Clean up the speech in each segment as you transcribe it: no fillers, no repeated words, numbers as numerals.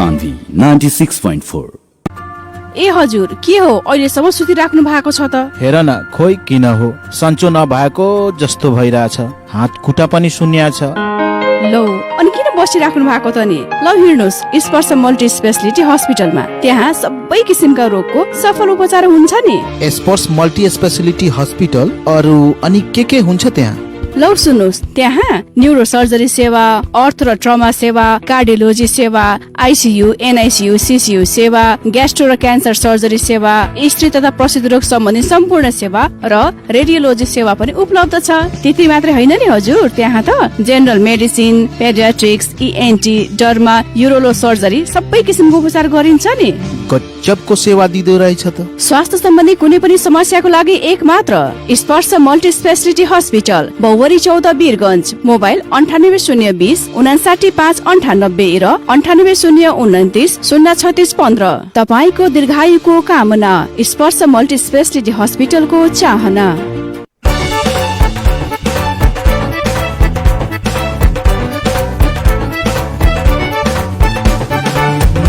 सान्वी 96.4। ए हजुर के हो अहिलेसम्म सुतिराख्नु भएको छ त? हेर न खोइ किन हो सन्चो नभएको जस्तो भइरहेछ, हात खुट्टा पनि सुन्निया छ। लौ अनि किन बसिराख्नु भएको त नि? लौ हिँड्नुस् स्पर्श मल्टी स्पेशलिटी हस्पिटलमा, त्यहाँ सबै किसिमका रोगको सफल उपचार हुन्छ नि। स्पर्श मल्टी स्पेशलिटी हस्पिटल अरु अनि के हुन्छ त्यहाँ? लौ सुन्नुस्, त्यहाँ न्यूरो सर्जरी सेवा, अर्थ र ट्रमा सेवा, कार्डियोलोजी सेवा, आइसियु, एनआइसियु, सिसियु सेवा, ग्यास्ट्रो र क्यान्सर सर्जरी सेवा, स्त्री तथा प्रसूति रोग सम्बन्धी सम्पूर्ण सेवा र रेडियोलोजी सेवा पनि उपलब्ध छ। त्यति मात्रै होइन नि हजुर, त्यहाँ त general medicine, paediatrics, ENT, derma, urology surgery सबै किसिमको उपचार गरिन्छ नि। गजबको सेवा दिँदो रहेछ त। स्वास्थ्य सम्बन्धी कुनै पनि समस्याको लागि एक मात्र स्पर्श मल्टी स्पेशलिटी हस्पिटल, बौवरी 14 वीरगञ्ज। मोबाइल 9802 59598 र 9802 03615। तपाईको दीर्घायुको कामना, स्पर्श मल्टी स्पेशलिटी हस्पिटलको चाहना।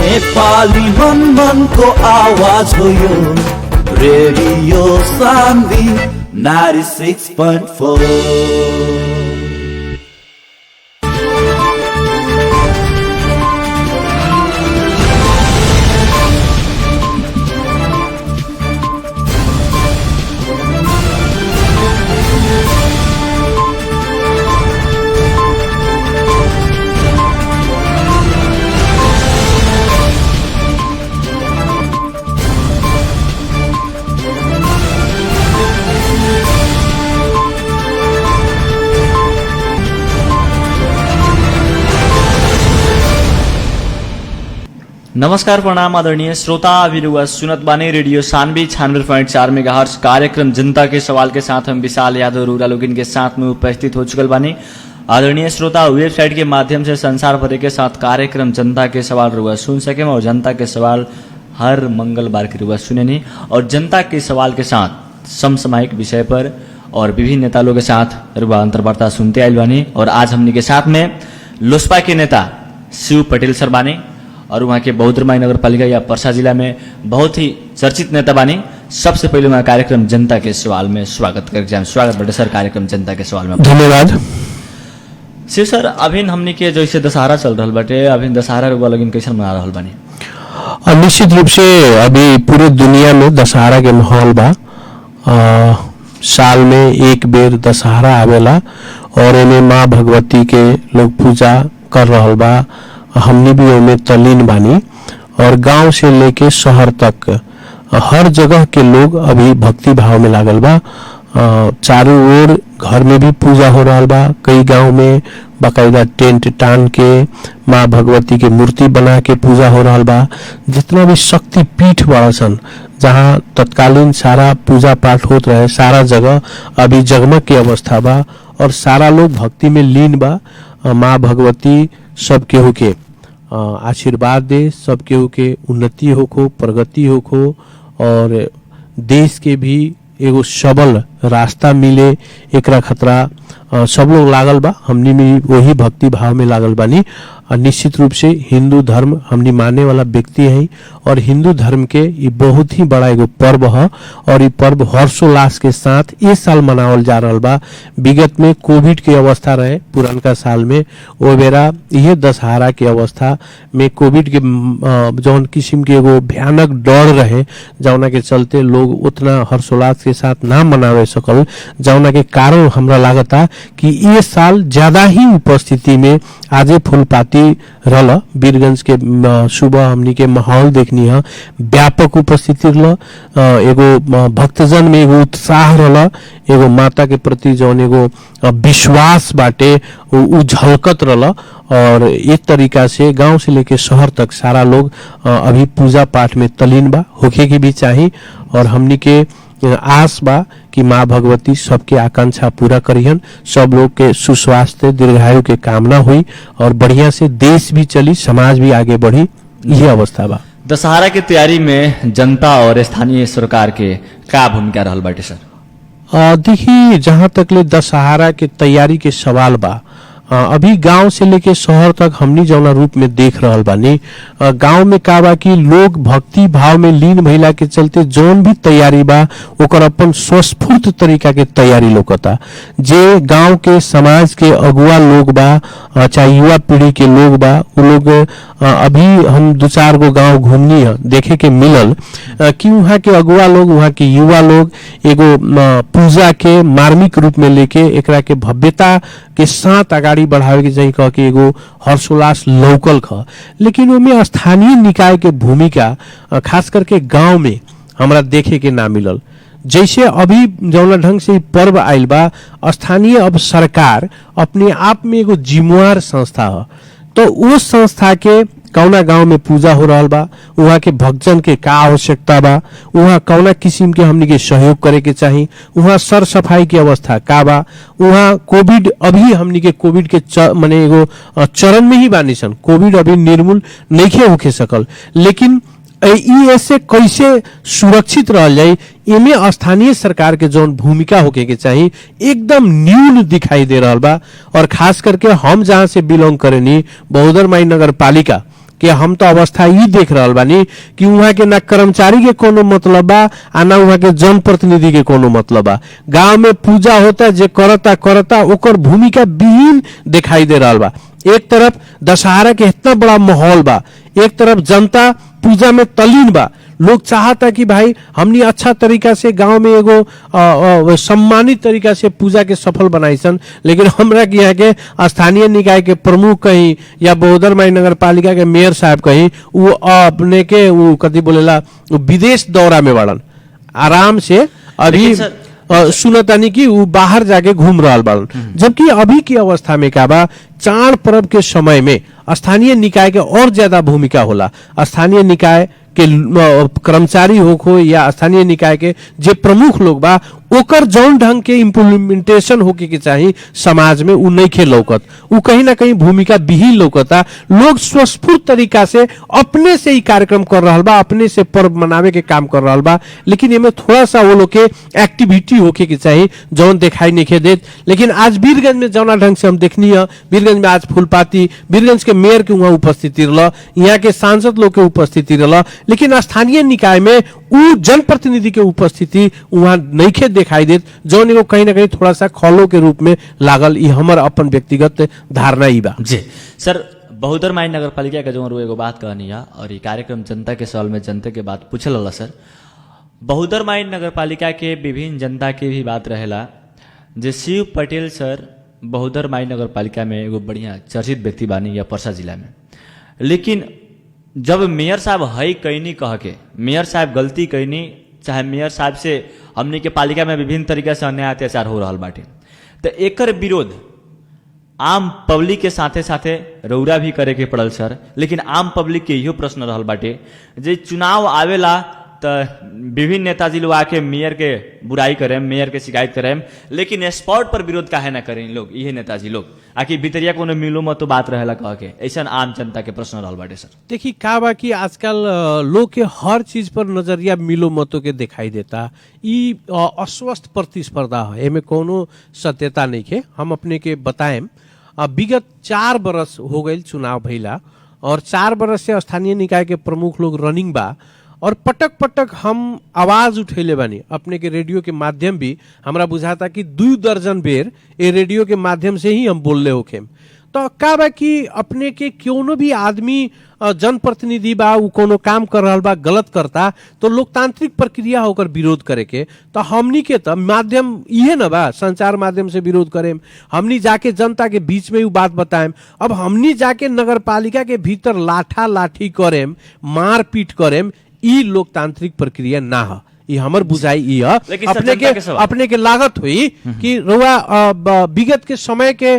नेपाली मन को आवाज हो यो रेडियो सान्वी 96.4। नमस्कार प्रणाम आदरणीय श्रोता, अभिरुवा सुनत बानी रेडियो सान्वी 96.4 मेगाहर्ट्ज कार्यक्रम जनता के सवाल के साथ हम विशाल यादव रूरालुगिन के साथ में उपस्थित हो चुकल बानी। आदरणीय श्रोता, वेबसाइट के माध्यम से संसार भर के साथ कार्यक्रम जनता के सवाल रुआ सुन सके और जनता के सवाल हर मंगलवार के रुआ सुने और जनता के सवाल के साथ समसामयिक विषय पर और विभिन्न नेता लोगों के साथ रुआ अंतर्वार्ता सुनते आयल बानी। और आज हमने के साथ में लोसपा के नेता शिव पटेल सर बानी और वहाँ के बहुद्रमाई नगर पालिका या पर्सा जिला में बहुत ही चर्चित नेता बानी। सबसे पहले मैं कार्यक्रम जनता के सवाल में स्वागत कर जाए। स्वागत बटे सर कार्यक्रम जनता के सवाल में। धन्यवाद शिव सर। अभी हमने के जैसे दशहरा चल रहा बटे, अभी दशहरा रुआ लगिन कैसे मना रहा बानी? निश्चित रूप से अभी पूरे दुनिया में दशहरा के माहौल बा। साल में एक बेर दशहरा आवेला और एमे माँ भगवती के लोग पूजा कर रहल बा। हमने भी उनमें तल्लीन बानी और गांव से लेके शहर तक हर जगह के लोग अभी भक्ति भाव में लागल बा। चारों ओर घर में भी पूजा हो रहा बा। कई गांव में बाकायदा टेंट टान के माँ भगवती के मूर्ति बना के पूजा हो रहा बा। जितना भी शक्ति पीठ बड़ा सन जहाँ तत्कालीन सारा पूजा पाठ होत रहे, सारा जगह अभी जगमग की अवस्था बा और सारा लोग भक्ति में लीन बा। माँ भगवती सब केहू के आशीर्वाद दे, सब केहू के उन्नति होखो, प्रगति होखो और देश के भी एगो सबल रास्ता मिले, एकरा खतरा सब लोग लागल बा। हमनी में वही भक्ति भाव में लागल बानी। निश्चित रूप से हिंदू धर्म हमनी मानने वाला व्यक्ति है और हिंदू धर्म के ये बहुत ही बड़ा एगो पर्व है और ये पर्व हर्षोल्लास के साथ इस साल मनावल जा रहा बा। विगत में कोविड की अवस्था रहे पुरानका साल में, वो बेरा यह दशहरा की अवस्था में कोविड के जौन किस्म के एगो भयानक डर रहे, जौना के चलते लोग उतना हर्षोल्लास के साथ ना मनावे सकल, जौना के कारण हमरा लागता कि ये साल ज्यादा ही उपस्थिति में आजे फूलपाती रहल। वीरगंज के सुबह हमनी के माहौल देखनी है, व्यापक उपस्थिति रहल। एगो भक्तजन में एगो उत्साह रहल, एगो माता के प्रति जौन एगो विश्वास बाटे उ झलकत रहल। और एक तरीका से गांव से लेके शहर तक सारा लोग अभी पूजा पाठ में तल्लीन बा, होखे की भी चाहिए। और हमनी के आस बा कि माँ भगवती सबके आकांक्षा पूरा करियन, सब लोग के सुस्वास्थ्य दीर्घायु के कामना हुई और बढ़िया से देश भी चली, समाज भी आगे बढ़ी, यह अवस्था बा। दशहरा की तैयारी में जनता और स्थानीय सरकार के का भूमिका रहल बाटे सर? देखिए, जहाँ तक ले दशहरा के तैयारी के सवाल बा, अभी गांव से लेके शहर तक हमनी जौना रूप में देख रहल बानी, गांव में का बा कि लोग भक्ति भाव में लीन भइला के चलते जौन भी तैयारी बा ओकर अपन स्वस्फूर्त तरीका के तैयारी लोकता। जे गांव के समाज के अगुआ लोग बा चाहे युवा पीढ़ी के लोग बा, उ लोग अभी हम 2-4 गो गांव घूमनी है, देखे के मिलल कि वहाँ के अगुआ लोग, वहाँ के युवा लोग एगो पूजा के मार्मिक रूप में लेके एकरा के भव्यता के साथ आगाड़ी बढ़ावे के चाहिए कह के एगो हर्षोल्लास लौकल ख। लेकिन उनमें स्थानीय निकाय के भूमिका खास करके गांव में हमरा देखे के ना मिलल। जैसे अभी जौना ढंग से पर्व आइल बा, स्थानीय अब सरकार अपने आप में एगो जिम्मेवार संस्था है, तो उस संस्था के कौना गांव में पूजा हो रहा बा, वहाँ के भक्तजन के का आवश्यकता बा, वहाँ कौना किस्म के हमनी के सहयोग करे के चाही, वहाँ सर सफाई की अवस्था का बा, वहाँ कोविड अभी हमनी के कोविड के माने एगो चरण में ही बानी सन, कोविड अभी निर्मूल नहीं होके सकल, लेकिन ऐसे कैसे सुरक्षित रह जाए, इमे स्थानीय सरकार के जौन भूमिका होके के चाहिए एकदम न्यून दिखाई दे रहा बा। और खास करके हम जहाँ से बिलोंग करेनी बहुदरमाई नगर पालिका कि हम तो अवस्था ये देख रहा बानी कि वहाँ के ना कर्मचारी के कोनो मतलब बा आ ना वहाँ के जनप्रतिनिधि के कोनो मतलब बा। गांव में पूजा होता जे करता ओकर भूमिका विहीन दिखाई दे रहा बा। एक तरफ दशहरा के इतना बड़ा माहौल बा, एक तरफ जनता पूजा में तल्लीन बा, लोग चाहता कि भाई हमनी अच्छा तरीका से गांव में एगो सम्मानित तरीका से पूजा के सफल बनाइसन, लेकिन हमरा के यहाँ के स्थानीय निकाय के प्रमुख कहीं या बहुदरमाई नगर पालिका के मेयर साहब कहीं वो अपने के वो कथी बोलेला विदेश दौरा में बाड़न, आराम से अभी सुनतानी कि वो बाहर जाके घूम रहा बाड़न। जबकि अभी की अवस्था में का बा, चार पर्व के समय में स्थानीय निकाय के और ज्यादा भूमिका होला। स्थानीय निकाय के कर्मचारी हो या स्थानीय निकाय के जे प्रमुख लोग बा ओकर जौन ढंग के इम्प्लीमेंटेशन होके के चाहिए समाज में उ नहीं खे लौकत, उ कहीं ना कहीं भूमिका विहीन लौकता। लोग स्वस्फूर्त तरीका से अपने से ही कार्यक्रम कर रहा बा, अपने से पर्व मनावे के काम कर रहा बा, लेकिन इनमें थोड़ा सा वो लोग के एक्टिविटी होके के चाहिए जौन दिखाई नहीं देत। लेकिन आज वीरगंज में जौना ढंग से हम देखनी है, वीरगंज में आज फूलपाती वीरगंज के मेयर के वहाँ उपस्थिति रहा, यहाँ के सांसद लोग के उपस्थिति रहा, लेकिन स्थानीय निकाय में उ जनप्रतिनिधि के उपस्थिति वहाँ नहीं खे दिखाई देत, जौन एगो कहीं ना कहीं थोड़ा सा खौलो के रूप में लागल। ई हमर अपन व्यक्तिगत धारणा ही बा। जी सर, बहुदरमाई नगर पालिका के जो एगो बात कहनी है और ये कार्यक्रम जनता के सवाल में जनता के बात पूछल होला। सर, बहुदरमाई नगर पालिका के विभिन्न जनता के भी बात रहेला, जे शिव पटेल सर बहुदरमाई नगर पालिका में एगो बढ़िया चर्चित व्यक्ति बानी या पर्सा जिला में, लेकिन जब मेयर साहब हई कैनी कह के मेयर साहब गलती कैनी, चाहे मेयर साहब से हमने के पालिका में विभिन्न तरीका से अन्याय अत्याचार हो रहा बाटे, तो एकर विरोध आम पब्लिक के साथे साथे रौरा भी करे के पड़ल सर। लेकिन आम पब्लिक के इहो प्रश्न रहल बाटे, जे चुनाव आवेला तो विभिन्न नेताजी लोग आके मेयर के बुराई करें, मेयर के शिकायत करें, लेकिन स्पॉट पर विरोध काहे ना करें लोग, ये नेताजी लोग आखिर भितरिया कोनो मिलो मत तो बात रहेला कह के, ऐसा आम जनता के प्रश्न रहल बाटे। सर देखिए का बा कि आजकल लोग के हर चीज पर नजरिया मिलो मतों के दिखाई देता, ई अस्वस्थ प्रतिस्पर्धा है, एमे कोनो सत्यता नहीं है। हम अपने के बताएं, विगत 4 बरस हो गए चुनाव भइला और 4 बरस से स्थानीय निकाय के प्रमुख लोग रनिंग बा और पटक पटक हम आवाज उठेले बानी अपने के रेडियो के माध्यम भी। हमरा बुझाता कि 2 दर्जन बेर ये रेडियो के माध्यम से ही हम बोलले होखे। तो का बा कि अपने के क्यों भी आदमी जनप्रतिनिधि बा उ कोनो काम कर रहा बा गलत करता तो लोकतांत्रिक प्रक्रिया होकर विरोध करे के, तो हमनी के तो माध्यम इहे न बा, संचार माध्यम से विरोध करेम, हमनी जाके जनता के बीच में उ बात बताएम। अब हमनी जाके नगर पालिका के भीतर लाठा लाठी करेम, मारपीट करेम, ई लोकतांत्रिक प्रक्रिया ना है। ये हमर बुझाई ई है। अपने के लागत हुई कि रुआ विगत के समय के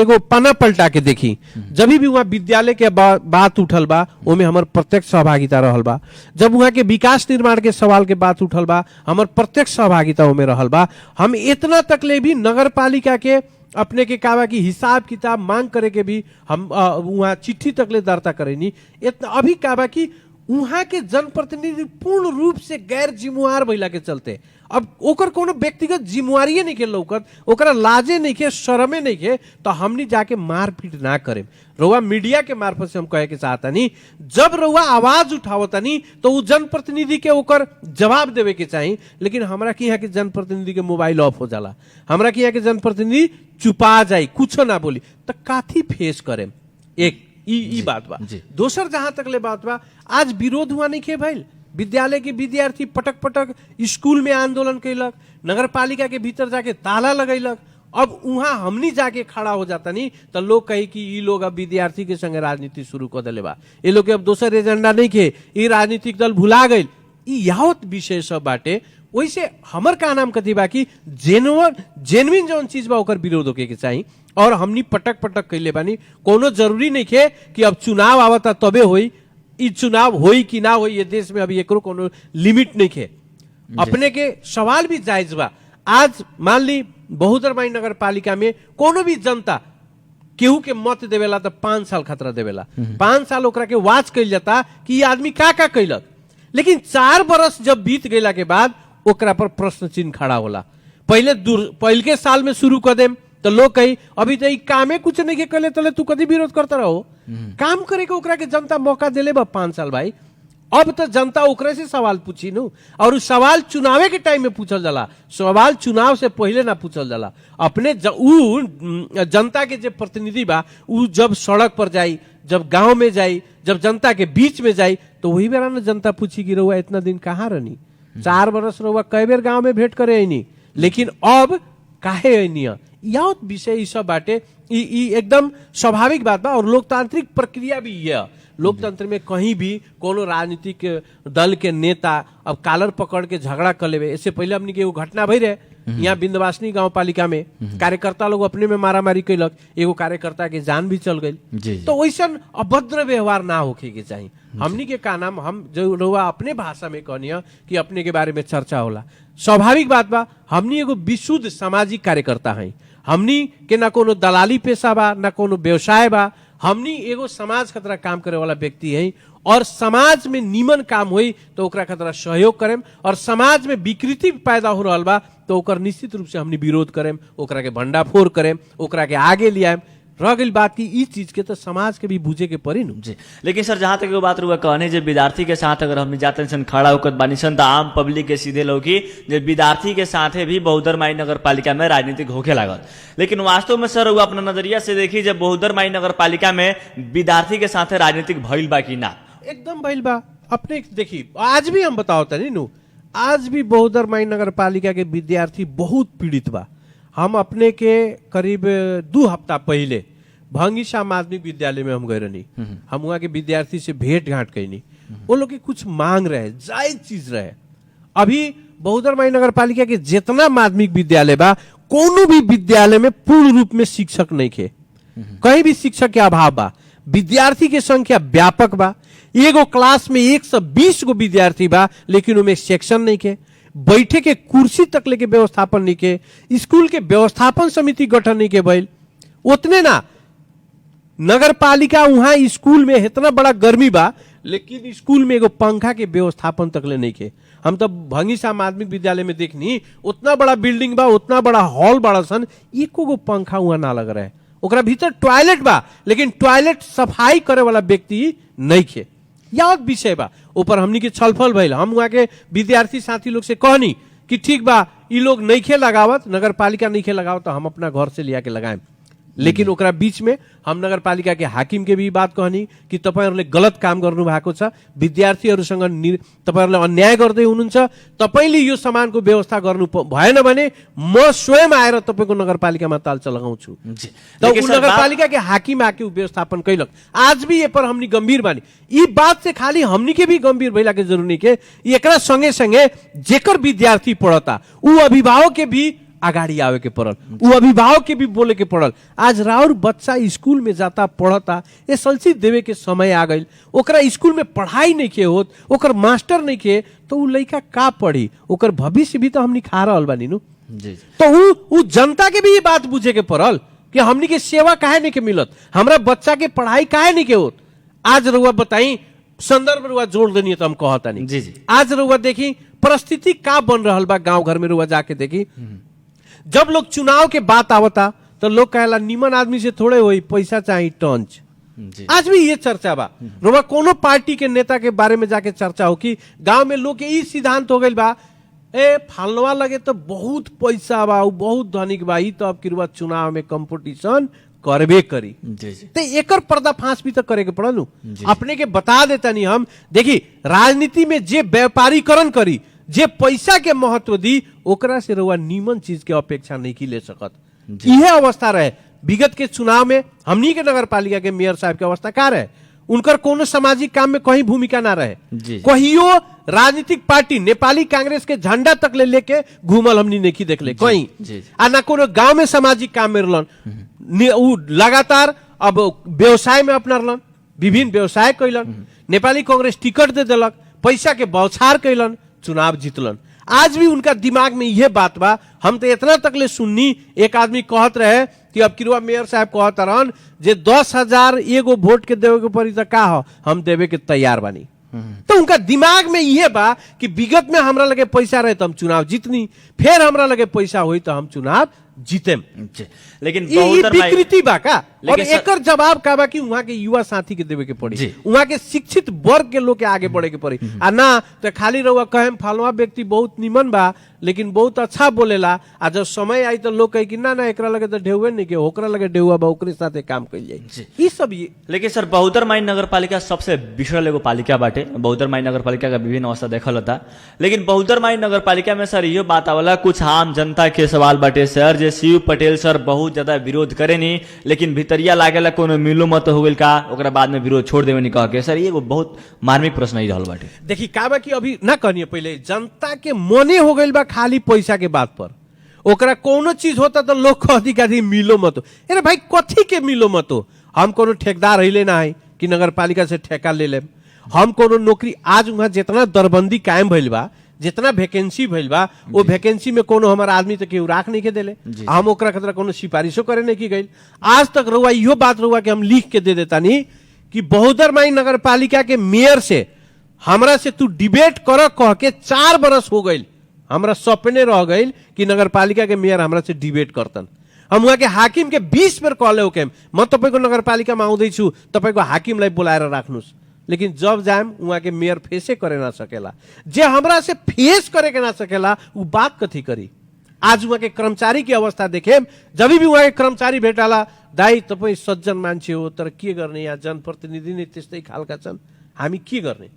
एगो पन्ना पलटा के देखी, जब भी वहाँ विद्यालय के बात उठल बा ओमे हमर प्रत्यक्ष सहभागिता रहल बा, जब वहाँ के विकास निर्माण के सवाल के बात उठल बा हमर प्रत्यक्ष सहभागिता ओमे रहल बा। हम इतना तकले भी नगर पालिका के अपने के कावा की हिसाब किताब मांग करे के भी हम वहाँ चिट्ठी तकले दर्ता करेनी। इतना अभी कावा की वहाँ के जनप्रतिनिधि पूर्ण रूप से गैर जिम्मेवार भइला के चलते अब ओकर कोनो व्यक्तिगत जिम्मेवारी नहीं के लौकत, ओकरा लाजे नहीं के, शर्मे नहीं के, तो हमनी जाके मारपीट ना करे। रउआ मीडिया के मार्फत से हम कहे के चाहतानी, जब रउआ आवाज उठावतानी तो उ जनप्रतिनिधि के ओकर जवाब देवे के चाहिए। लेकिन हमरा के यहाँ के जनप्रतिनिधि के मोबाइल ऑफ हो जाला, हमरा के यहाँ के जनप्रतिनिधि चुपा जाए, कुछ ना बोली, तो काथी फेस करे। एक ई बात बा। दोसर जहां तक ले बात बा, आज विरोध हुआ नहीं के भइल, विद्यालय के विद्यार्थी पटक पटक स्कूल में आंदोलन कैलक, नगर पालिका के भीतर जाके ताला लगैलक। अब वहां हमनी जाके खड़ा हो जाता नहीं तो लोग कही कि ई लोग अब विद्यार्थी के संगे राजनीति शुरू कर दिले बा, ये लोग के अब दोसर एजेंडा नहीं के, ई राजनीतिक दल भुला गई। ई यावत विषय सब बाटे। वैसे हमर का नाम कथी बा कि जेन्युइन जौन चीज बा ओकर विरोध होके के चाहिए। और हमनी पटक पटक कैले बानी, कोनो जरूरी नहीं है कि अब चुनाव आवता तबे होई, ई चुनाव होई कि ना होई ये देश में अभी एकरो कोनो लिमिट नहीं है। अपने के सवाल भी जायज बा। आज मान ली बहुदरमाई नगर पालिका में कोनो भी जनता केहू के मत देवेला तो 5 साल खतरा देवेला, 5 साल ओकरा के वाच कैल जाता कि ये आदमी का कैलक। लेकिन 4 बरस जब बीत गईला के बाद ओकरा पर प्रश्न चिन्ह खड़ा होला। पहले के साल में शुरू कर देम तो लोग कही अभी तो कामे कुछ नहीं के कले, तले तू कभी विरोध करता रहो। काम करे के ओकरा के जनता मौका देले बा 5 साल भाई। अब तो जनता ओकरे से सवाल पूछी नु, और उस सवाल चुनावे के टाइम में पूछल जाला, सवाल चुनाव से पहले ना पूछल जाला। अपने जनता के जो प्रतिनिधि बा उ जब सड़क पर जाई, जब गांव में जाई, जब जनता के बीच में जाई, तो वही बेरा ना जनता पूछी कि रहुआ इतना दिन कहाँ रहनी, 4 बरस रहुआ कई बेर गांव में भेंट करे आईनी, लेकिन अब काहे आईनी। यह विषय सब बाटे, एकदम स्वाभाविक बात बा। और लोकतांत्रिक प्रक्रिया भी है। लोकतंत्र में कहीं भी कोनो राजनीतिक दल के नेता अब कालर पकड़ के झगड़ा कर लेवे। इससे पहले हमने के एगो घटना भई रहे यहाँ बिंदवासिनी गांव पालिका में, कार्यकर्ता लोग अपने में मारामारी कैलक, एगो कार्यकर्ता के जान भी चल गई। तो वैसा अभद्र व्यवहार ना होके के चाहिए। हमनी के का नाम हम जो रउआ अपने भाषा में कहनी कि अपने के बारे में चर्चा होला, स्वाभाविक बात बा। हमनी एगो विशुद्ध सामाजिक कार्यकर्ता है। हमनी के ना कोनो दलाली पेशा बा, ना कोनो व्यवसाय बा। हमनी एगो समाज खतरा काम करे वाला व्यक्ति है। और समाज में नीमन काम होई तो ओकरा खतरा सहयोग करेम, और समाज में विकृति पैदा हो रहा बा तो ओकर निश्चित रूप से हमनी विरोध करेम, ओकरा के भंडाफोड़ करेम, ओकरा के आगे लियाएम। रह गई बात की इस चीज के तो समाज के भी बुझे के पड़ी जी। लेकिन सर जहां तक वो बात रुआ कहने जो विद्यार्थी के साथ अगर हम जाते सन खड़ा होकर बानी सन तो आम पब्लिक के सीधे लोग की जो विद्यार्थी के साथ भी बहुदरमाई नगर पालिका में राजनीतिक होके लागत। लेकिन वास्तव में सर वो अपना नजरिया से देखी जब बहुदरमाई नगर पालिका में विद्यार्थी के साथ राजनीतिक भइल बा कि ना? एकदम भइल बा। अपने देखी आज भी हम बताओ तनी नु, आज भी बहुदरमाई नगर पालिका के विद्यार्थी बहुत पीड़ित बा। हम अपने के करीब 2 हफ्ता पहले भंगीशा माध्यमिक विद्यालय में हम गए रहनी। हम वहां के विद्यार्थी से भेंट घाट कैनी। वो लोग की कुछ मांग रहे, जायज चीज रहे। अभी बहुदरमाई नगर पालिका के जितना माध्यमिक विद्यालय बा, कोनो भी विद्यालय में पूर्ण रूप में शिक्षक नहीं थे, कहीं भी शिक्षक के अभाव बा। विद्यार्थी की संख्या व्यापक बा। एगो क्लास में 120 गो विद्यार्थी बा, लेकिन उनमें सेक्शन नहीं के, बैठे के कुर्सी तक लेके व्यवस्थापन नहीं के, स्कूल के व्यवस्थापन समिति गठन नहीं के भइल। उतने ना नगर पालिका वहां स्कूल में इतना बड़ा गर्मी बा, लेकिन स्कूल में एगो पंखा के व्यवस्थापन तक ले नहीं के। हम तो भंगीशा माध्यमिक विद्यालय में देखनी, उतना बड़ा बिल्डिंग बा, उतना बड़ा हॉल बड़ा सन, एको गो पंखा वहां ना लग रहा है। ओकरा भीतर टॉयलेट बा, लेकिन टॉयलेट सफाई करे वाला व्यक्ति नहीं खे। याद विषय बा, ऊपर हमनी के छलफल भइल। हम वहां के विद्यार्थी साथी लोग से कहनी कि ठीक बा, ई लोग नहीं खे लगावत, नगर पालिका नहीं खे लगावत, तो हम अपना घर से लिया के लगाएं। लेकिन ओकरा बीच में हम नगर पालिका के हाकिम के भी बात कहनी कि तपाईहरुले गलत काम गर्नु भएको छ, विद्यार्थीहरुसँग तपाईहरुले अन्याय गर्दै हुनुहुन्छ, तपाईले यो सामानको व्यवस्था गर्नु भएन भने म स्वयं आएर तपाईको नगरपालिकामा तालचा लगाउँछु। तो नगरपालिका के हाकिम आके व्यवस्थापन कैलक। आज भी ये पर हमनी गंभीर बानी। ई बात से खाली हमनी के भी गंभीर भइला के जरूरी नहीं के, एकरा संगे संगे जेकर विद्यार्थी पढ़ता उ अभिभावक के भी आगाड़ी आवे के पड़ल, वो अभिभावक के भी बोले के पड़ल। आज राउर बच्चा स्कूल में जाता पढ़ता, एसएलसी देवे के समय आ गई, ओकरा स्कूल में पढ़ाई नहीं के होत, ओकर मास्टर नहीं के, तो उ लड़का का पढ़ी, ओकर भविष्य भी तो हमनी खा रहल बानी नु। तो उ जनता के भी ये बात बुझे के पड़ल कि हमनी के सेवा काहे नहीं के मिलत, हमरा बच्चा के पढ़ाई काहे नहीं के होत। आज रउआ बताई, संदर्भ रउआ जोड़ देनी तो हम कहता नहीं। आज रउआ देखी परिस्थिति का बन रहल बा गांव घर में रुआ जाके देखी। जब लोग चुनाव के बात आवता तो लोग कहेला निमन आदमी से थोड़े होई, पैसा चाहिए टंच। आज भी ये चर्चा बा। रुआ कोनो पार्टी के नेता के बारे में जाके चर्चा हो कि गांव में लोग के ई सिद्धांत हो गइल बा, ए फालवा लगे तो बहुत पैसा बा, बहुत धनिक बा, ई तो अब की रुआ चुनाव में कंपटीशन करबे करी। तो एकर पर्दाफाश भी तो करे के पड़ल। अपने के बता देता नहीं हम, देखी राजनीति में जे व्यापारीकरण करी, जे पैसा के महत्व दी, ओकरा से रुआ नीमन चीज के अपेक्षा नहीं की ले सकत। यह अवस्था रहे विगत के चुनाव में। हमनी के नगर पालिका के मेयर साहब के अवस्था का रहे, उनकर कोनो सामाजिक काम में कहीं भूमिका ना रहे। कहियो राजनीतिक पार्टी नेपाली कांग्रेस के झंडा तक ले लेके घूमल हमनी नहीं देखले कहीं, आ ना कोनो गांव में सामाजिक काम में रहलन। लगातार अब व्यवसाय में अपना रहलन, विभिन्न व्यवसाय कैलन, नेपाली कांग्रेस टिकट दे दिलक, पैसा के बौछार कैलन, चुनाव जीतलन। आज भी उनका दिमाग में यह बात बा। हम तो इतना तक ले सुननी, एक आदमी कहत रहे कि अब किरुआ मेयर साहब कहत रहन जे 10,000 एगो वोट के देवे के पड़ी तो का हो, हम देवे के तैयार बानी। तो उनका दिमाग में यह बा कि विगत में हमरा लगे पैसा रहे तो हम चुनाव जीतनी, फिर हमरा लगे पैसा हुई तो हम चुनाव जीतेम। लेकिन विकृति बा का। और एकर जवाब का बा कि वहां के युवा साथी के देवे के पड़ी, वहां के शिक्षित वर्ग के लोग के आगे बढ़े के पड़ी। आ ना तो खाली रहुआ कहे फलवा व्यक्ति बहुत निमन बा, लेकिन बहुत अच्छा बोलेला, आ जब समय आई तो लोग कहे कि ना ना एकरा लगे तो ढेउए नहीं के, ओकरा लगे ढेउआ बा, ओकरे साथे काम कइल जाई। ई सब ये। लेकिन सर बहुदरमाई नगरपालिका सबसे विशाल एगो पालिका बाटे। बहुदरमाई नगरपालिका का विभिन्न अवस्था देखल होता, लेकिन बहुदरमाई नगरपालिका में सर यो बात आवला, कुछ आम जनता के सवाल बाटे सर, जे शिव पटेल सर बहुत ज्यादा विरोध करे नी, लेकिन भीतरिया लागेला कोनो मिलो मत हो गइल का, ओकरा बाद में विरोध छोड़ देवे नी कह के। सर ये बहुत मार्मिक प्रश्न ही रहल बाटे। देखी का बा कि अभी ना कहनिए, पहले जनता के मने हो गइल बा खाली पैसा के बात पर। ओकरा कोनो चीज होता तो लोग कहती कहती मिलो मत हो। अरे भाई कथी के मिलो मत हो, हम कोनो ठेकेदार रहिले ना है कि नगर पालिका से ठेका ले लेम। हम कोनो नौकरी, आज वहां जितना दरबंदी कायम भइल बा, जितना वैकेंसी भइल बा, वो वैकेंसी में कोनो हमारा आदमी तो केहू राख नहीं के देले, हम ओकरा खतरा कोनो सिफारिशो करे नहीं की गई। आज तक रहुआ इहो बात रहुआ कि हम लिख के दे देता नहीं कि बहुदरमाई नगर पालिका के मेयर से हमरा से तू डिबेट कर कह के 4 बरस हो गई। हमरा सपने रह गई कि नगर पालिका के मेयर हमरा से डिबेट करतन। हम वहां के हाकिम के 20 बेर कहले हो के म तपाईको नगर पालिका में आउँदै छु, तपाईको हाकिमलाई बोलाएर राख्नुस्, लेकिन जब जाम वहां के मेयर फेसे करे ना सकेला। जे हमरा से फेस करे के ना सकेला उ बात कथी करी। आज वहां के कर्मचारी की अवस्था देखे, जब भी वहां के कर्मचारी भेटाला, दाई तपाई सज्जन मान्छे हो तर के गर्ने, यहाँ जनप्रतिनिधि नै त्यस्तै खालका छन्, हामी के गर्ने।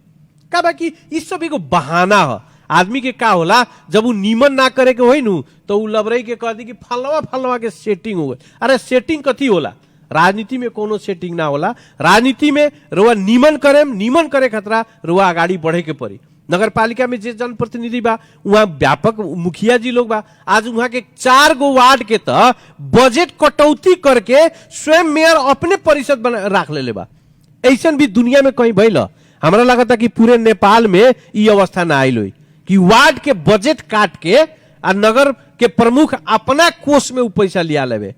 का बाकी यी सबैको बहाना हो। आदमी के का होला, जब वो नीमन ना करे के होई नु तो उ लबरई के कह दी कि फलवा फलवा के सेटिंग हो गई। अरे सेटिंग कथी होला, राजनीति में कोनो सेटिंग ना होला। राजनीति में रुआ नीमन करेम, नीमन करे खतरा रुआ आगाड़ी बढ़े के पड़ी। नगर पालिका में जे जनप्रतिनिधि बा वहां व्यापक मुखिया जी लोग बा। आज वहां के 4 गो वार्ड के तो बजट कटौती करके स्वयं मेयर अपने परिषद बना राख ले बा। ऐसा भी दुनिया में कहीं भइल? हमरा लगता कि पूरे नेपाल में ये अवस्था ना आइल हुई कि वार्ड के बजट काट के आ नगर के प्रमुख अपना कोष में पैसा लिया लेवे।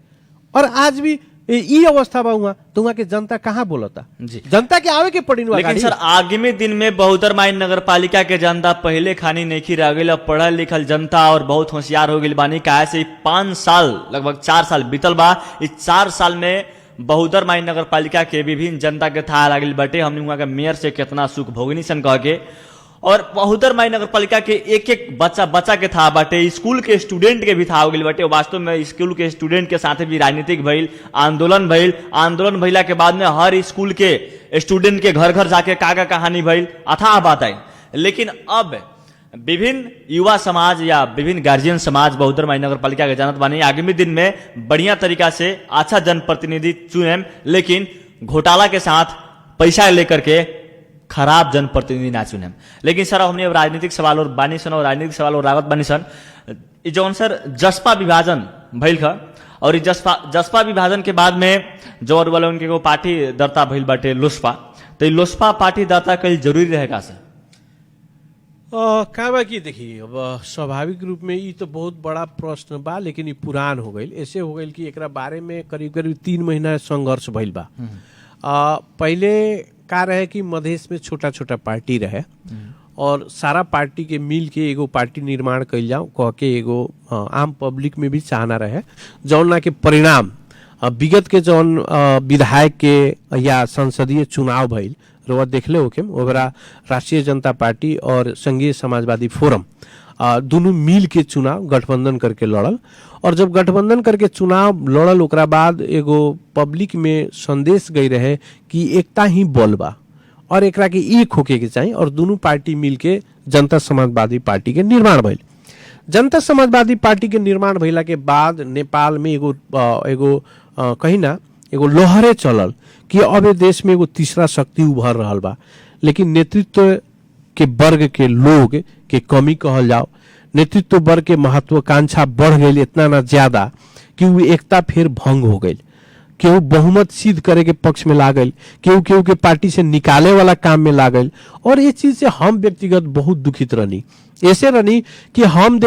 और आज भी ये अवस्था बा हुआ, तो वहां के जनता कहाँ बोलता जी? जनता के आवे के पड़ी। लेकिन सर आगामी दिन में बहुदरमाई नगर पालिका के जनता पहले खानी नहीं रह गई, पढ़ल लिखल जनता और बहुत होशियार हो गई बानी। काहे से 5 साल लगभग 4 साल बीतल बा। इस 4 साल में बहुदरमाई नगर पालिका के विभिन्न जनता के था लागल बटे, हमने वहां के मेयर से कितना सुख भोगनी सन कह के। और बहुदरमाई नगर पालिका के एक एक बच्चा के था बाटे, स्कूल के स्टूडेंट के भी था हो गई बाटे। वास्तव में स्कूल के स्टूडेंट के साथ भी राजनीतिक भइल, आंदोलन भइल। आंदोलन भइला के बाद में हर स्कूल के स्टूडेंट के घर घर जाके कागा कहानी भइल, अथाह बात आई। लेकिन अब विभिन्न युवा समाज या विभिन्न गार्जियन समाज बहुदरमाई नगर पालिका के जानत बानी, आगामी दिन में बढ़िया तरीका से अच्छा जनप्रतिनिधि चुनेम, लेकिन घोटाला के साथ पैसा लेकर के खराब जनप्रतिनिधि ना चुने। लेकिन सर हमने राजनीतिक सवाल और बानी सन और राजनीतिक सवाल और रागत बानी सन जौन सर जसपा विभाजन भइल खा, और जसपा विभाजन के बाद में जौर वाले उनके को पार्टी दर्ता भइल बाटे लोसपा, तो लोसपा पार्टी दर्ता कल जरूरी रहेगा सर? का बा की देखिए, अब स्वाभाविक रूप में ये तो बहुत बड़ा प्रश्न बा, लेकिन ये पुरान हो गई। ऐसे हो गई कि एकरा बारे में करीब करीब 3 महीना संघर्ष भइल बा। पहले का रहे कि मधेश में छोटा छोटा पार्टी रहे और सारा पार्टी के मिल के एगो पार्टी निर्माण कइल जाओ कह के एगो आम पब्लिक में भी चाहना रहे जौना के परिणाम विगत के जौन विधायक के या संसदीय चुनाव भइल रउआ देखले होके ओकरा राष्ट्रीय जनता पार्टी और संघीय समाजवादी फोरम दोनों मिल के चुनाव गठबंधन करके लड़ल और जब गठबंधन करके चुनाव लड़ल ओकरा बाद एगो पब्लिक में संदेश गई रहे कि एकता ही बल बा और एकरा के एक होके के चाहिए और दोनों पार्टी मिल के जनता समाजवादी पार्टी के निर्माण भइल। जनता समाजवादी पार्टी के निर्माण भइला के बाद नेपाल में एगो कहीं ना एगो लहरे चलल कि अब ये देश में एगो तीसरा शक्ति उभर रहल बा, लेकिन नेतृत्व के वर्ग के लोग के कमी कहल जाओ, नेतृत्व वर्ग के महत्वाकांक्षा बढ़ गई इतना ना ज्यादा कि वो एकता फिर भंग हो गई। केहू बहुमत सिद्ध करे के पक्ष में लागल, केहू के पार्टी से निकाले वाला काम में लागल और ये चीज से हम व्यक्तिगत बहुत दुखित रहनी। ऐसे रहनी कि हम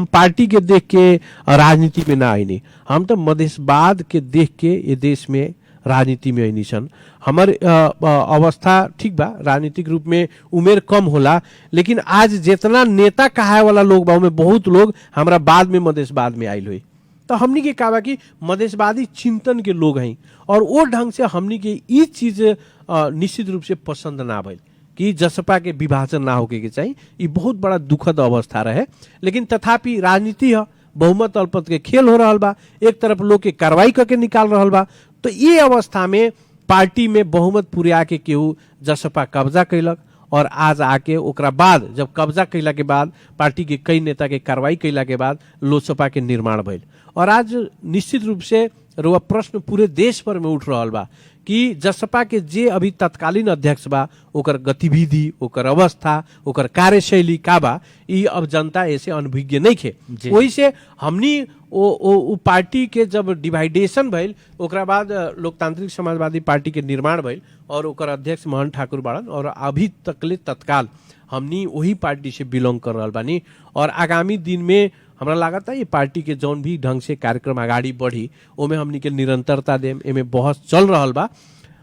पार्टी के देख के राजनीति में ना आईनी, हम तो मधेशवाद के देख के ये देश में राजनीति में आईनी सन। हमार अवस्था ठीक बा, राजनीतिक रूप में उम्र कम होला, लेकिन आज जितना नेता कहाए वाला लोग बा उनमें बहुत लोग हमारा बाद में मधेशवाद में आयल हुई। तो हमनी के कहा कि मधेशवादी चिंतन के लोग हैं और वो ढंग से हमनी के ये चीज निश्चित रूप से पसंद ना भइल कि जसपा के विभाजन ना होके के चाहिए। ये बहुत बड़ा दुखद अवस्था रहे, लेकिन तथापि राजनीति है, बहुमत अल्पमत के खेल हो रहा बा, एक तरफ लोग के कार्रवाई करके निकाल रहा बा। तो ये अवस्था में पार्टी में बहुमत पुरिया के केहू जसपा कब्जा कैलक और आज आके ओकरा बाद जब कब्जा कैला के बाद पार्टी के कई नेता के कार्रवाई कैला के बाद लोजपा के निर्माण भइल और आज निश्चित रूप से रुआ प्रश्न पूरे देश भर में उठ रहा बा कि जसपा के जे अभी तत्कालीन अध्यक्ष बा ओकर गतिविधि, ओकर अवस्था, ओकर कार्यशैली का बा, ई अब जनता ऐसे अनभिज्ञ नहीं खे। वही से हमनी ओ पार्टी के जब डिवाइडेशन भइल ओकरा बाद लोकतांत्रिक समाजवादी पार्टी के निर्माण भइल और ओकर अध्यक्ष मोहन ठाकुर बाड़न और अभी तकले तत्काल हमनी वही पार्टी से बिलोंग कर रहा बानी और आगामी दिन में हमरा लागत है ये पार्टी के जौन भी ढंग से कार्यक्रम आगाड़ी बढ़ी ओमे हमनी के निरंतरता देम, एमे बहस चल रहा बा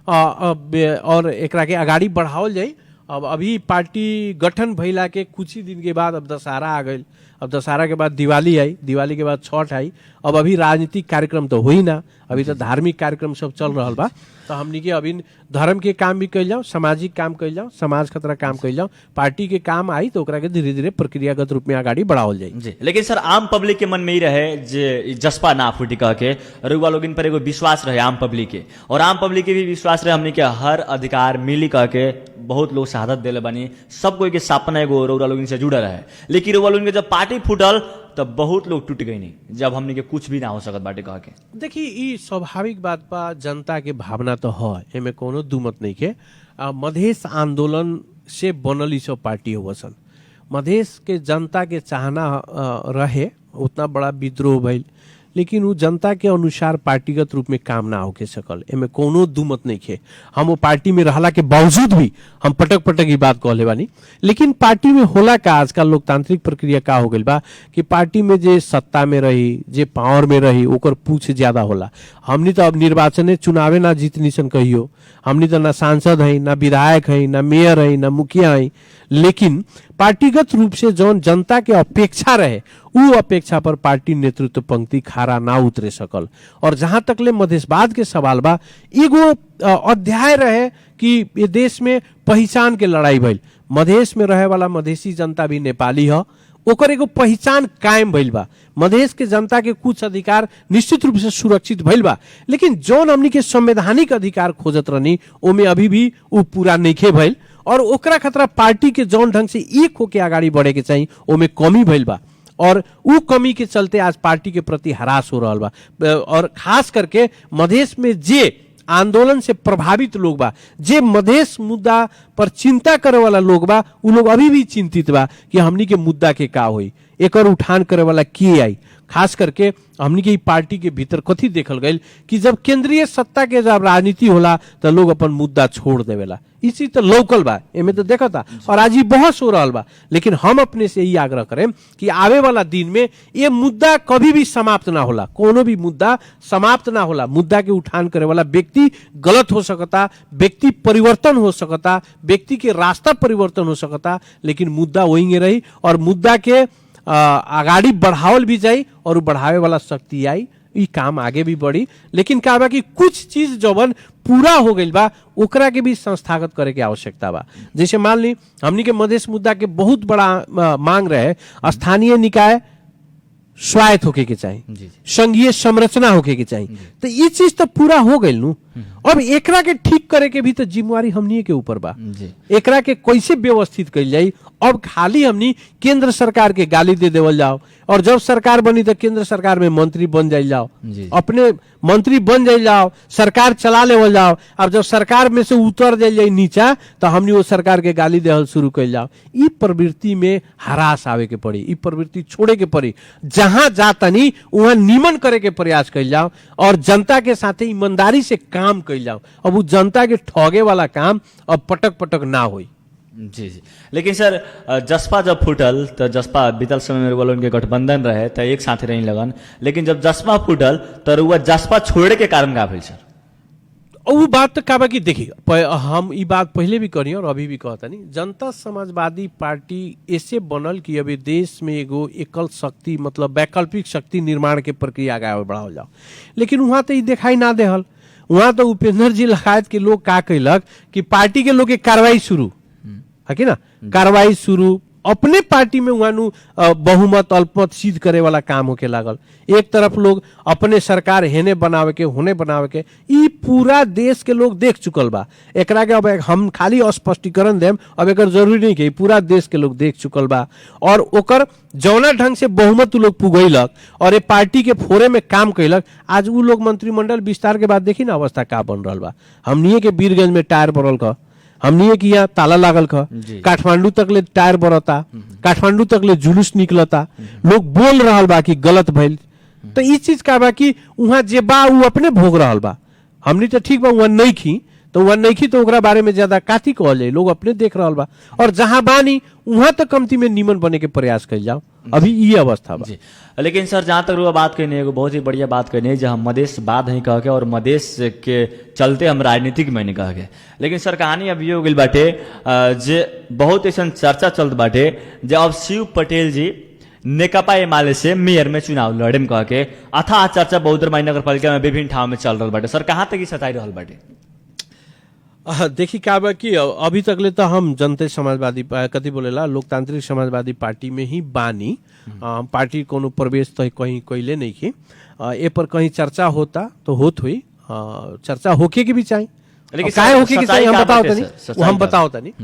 और एकरा के आगाड़ी बढ़ावल जाई। अब अभी पार्टी गठन भइला के कुछ ही दिन के बाद अब दशहरा आ गई, अब दशहरा के बाद दिवाली आई, दिवाली के बाद छठ आई, अब अभी राजनीतिक कार्यक्रम तो हुई ना, अभी तो धार्मिक कार्यक्रम सब चल रहा बा। तो हमनी के अभी धर्म के काम भी कइल जाओ, सामाजिक काम कइल जाओ, समाज खतरा काम कइल जाओ, पार्टी के काम आई तो ओकरा के धीरे धीरे प्रक्रियागत रूप में आगाड़ी बढ़ावल जाई जी। लेकिन सर आम पब्लिक के मन में ही रहे जे जसपा ना फूटी कह के रुआ लोग इन पर एगो विश्वास रहे आम पब्लिक के, और आम पब्लिक के भी विश्वास रहे हमनी के हर अधिकार मिली कह के बहुत लोग शहादत देले बनी, सब कोई के सपना एगो रुआ लोग से जुड़ल रहे। लेकिन रुआ लोग जब पार्टी फूटल तब बहुत लोग टूट गई नहीं, जब हमनी के कुछ भी ना हो सकत बाटे कह के। देखिए ई स्वाभाविक बात बा, जनता के भावना तो है, एमे कोनो दुमत नहीं के। मधेश आंदोलन से बनल ई सब पार्टी हो सन, मधेश के जनता के चाहना रहे, उतना बड़ा विद्रोह भइल, लेकिन वो जनता के अनुसार पार्टीगत रूप में काम ना होके सकल, एमे कोनो दुमत नहीं खे। हम वो पार्टी में रहला के बावजूद भी हम पटक पटक ही बात कहले बानी, लेकिन पार्टी में होला का आजकल लोकतांत्रिक प्रक्रिया का हो गई बा कि पार्टी में जे सत्ता में रही, जे पावर में रही ओकर पूछ ज्यादा होला। हमनी तो अब निर्वाचन चुनावे ना जीतनी सन कहियो, हमनी तो ना सांसद है, ना विधायक है, ना मेयर है, ना मुखिया है, लेकिन पार्टीगत रूप से जौन जनता के अपेक्षा रहे उ अपेक्षा पर पार्टी नेतृत्व पंक्ति खारा ना उतरे सकल। और जहां तक ले मधेशवाद के सवाल बा, एगो अध्याय रहे कि ये देश में पहचान के लड़ाई भइल, मधेश में रहे वाला मधेसी जनता भी नेपाली है, ओकर एगो पहचान कायम भइल बा, मधेश के जनता के कुछ अधिकार निश्चित रूप से सुरक्षित भइल बा, लेकिन जौन हमनी के संवैधानिक अधिकार खोजत रहनी ओमे अभी भी उ पूरा नइखे भइल और ओकरा खतरा पार्टी के जौन ढंग से एक होके आगाड़ी बढ़े के चाहिए ओमे कमी भइल बा और उ कमी के चलते आज पार्टी के प्रति हरास हो रहा बा। और खास करके मधेश में जे आंदोलन से प्रभावित लोग बा, जे मधेश मुद्दा पर चिंता करे वाला लोग बा, उ लोग अभी भी चिंतित बा कि हमनी के मुद्दा के का होई, एकर उठान करे वाला के आई, खास करके हमनी के पार्टी के भीतर कथी देखल गई कि जब केंद्रीय सत्ता के जब राजनीति होला तो लोग अपन मुद्दा छोड़ देवेला। इसी तो लोकल बा, एमे तो देखता और आज ही बहस हो रहा बा। लेकिन हम अपने से यही आग्रह करें कि आवे वाला दिन में ये मुद्दा कभी भी समाप्त ना होला, कोनो भी मुद्दा समाप्त ना होला। मुद्दा के उठान करे वाला व्यक्ति गलत हो सकता, व्यक्ति परिवर्तन हो सकता, व्यक्ति के रास्ता परिवर्तन हो सकता, लेकिन मुद्दा वही रही और मुद्दा के आगाड़ी बढ़ावल भी जाई और बढ़ावे वाला शक्ति आई, ई काम आगे भी बढ़ी। लेकिन का बा कि कुछ चीज जवन पूरा हो गई बा ओकरा के भी संस्थागत करे के आवश्यकता बा। जैसे मान ली हमनी के मधेश मुद्दा के बहुत बड़ा मांग रहे स्थानीय निकाय स्वायत्त होके के चाहिए, संघीय संरचना होके के चाहिए, तो ये चीज तो पूरा हो गई नु। अब एकरा के ठीक करे के भी तो जिम्मेवारी हमनी के ऊपर बा। एकरा के कैसे व्यवस्थित कइल जाई। अब खाली हमनी केंद्र सरकार के गाली दे देवल जाओ और जब सरकार बनी तो केंद्र सरकार में मंत्री बन जाइल जाओ, अपने मंत्री बन जाइल जाओ, सरकार चला लेवल जाओ। अब जब सरकार में से उतर जाइल जाई नीचा तो हमनी वो सरकार के गाली देहल शुरू कइल जाओ। ई प्रवृत्ति में हरास आवे के पड़ी, ई प्रवृत्ति छोड़े के पड़ी। जहां जातनी वहां निमन करे के प्रयास कइल जाओ और जनता के साथे ईमानदारी से काम कइल जाओ। अब वो जनता के ठगे वाला काम अब पटक पटक ना होई। जी जी। लेकिन सर जसपा जब फूटल तो जसपा बीतल समय में बोलो उनके गठबंधन रहे तो एक साथ रही लगन, लेकिन जब जसपा फूटल तो वह जसपा छोड़े के कारण का भेल सर? वो बात तो का कि देखिए हम ये बात पहले भी करी और अभी भी कहता नहीं, जनता समाजवादी पार्टी ऐसे बनल कि अभी देश में एगो एकल शक्ति मतलब वैकल्पिक शक्ति निर्माण के प्रक्रिया आगे बढ़ाओ जाओ। लेकिन वहां तो ये दिखाई ना देहल। वहां तो उपेंद्र जी लगायत के लोग का कैलक कि पार्टी के लोग के कार्रवाई शुरू है कि ना, कार्रवाई शुरू अपने पार्टी में वहां बहुमत अल्पमत सिद्ध करे वाला काम होके लागल। एक तरफ लोग अपने सरकार हेने बनावे के होने बनावे के, ई पूरा देश के लोग देख चुकल बा। एकरा के अब हम खाली स्पष्टीकरण देम, अब एकर जरूरी नहीं कि पूरा देश के लोग देख चुकल बा और ओकर जौना ढंग से बहुमत लोग पुगैलक और ये पार्टी के फोरे में काम कैलक। आज उ लोग मंत्रिमंडल विस्तार के बाद देखी ना अवस्था का बन रहा बा। हमनिए के वीरगंज में टायर पड़ल का, हमनी के यहाँ ताला लागल ख, काठमांडू तक ले टायर बरता, काठमांडू तक ले जुलूस निकलता, लोग बोल रहा बा कि गलत भइल। तो ई चीज का बा कि वहां जे बा उ अपने भोग रहा बा। हमनी तो ठीक बा वहां नहीं खी तो ओकरा बारे में ज्यादा काथी कहल जाए, लोग अपने देख रहा बा। और जहां बानी वहां तो कमती में निमन बने के प्रयास कर जाओ, अभी ये अवस्था बा। लेकिन सर जहां तक बात करनी है बहुत ही बढ़िया बात करनी है, जहां मधेश बात नहीं कह के और मधेश के चलते हम राजनीतिक में नहीं कह के। लेकिन सर कहानी अब ये हो गई बाटे जे बहुत ऐसा चर्चा चलत बाटे जे अब शिव पटेल जी नेकपा एमाले से मेयर में चुनाव लड़े कह के अथाह चर्चा बहुदरमाई नगर पालिका में विभिन्न ठाव में चल रहा बाटे। सर कहाँ तक सताई रहा बाटे? देखी क्या बा कि अभी तक ले तो हम जनता समाजवादी कथी बोलेला लोकतांत्रिक समाजवादी पार्टी में ही बानी। पार्टी कोनो प्रवेश तो कहीं कैले नहीं की। ए पर कहीं चर्चा होता तो होत हुई, चर्चा होके की भी चाहिए, लेकिन काहे होके की चाहिए हम बताओ तनी।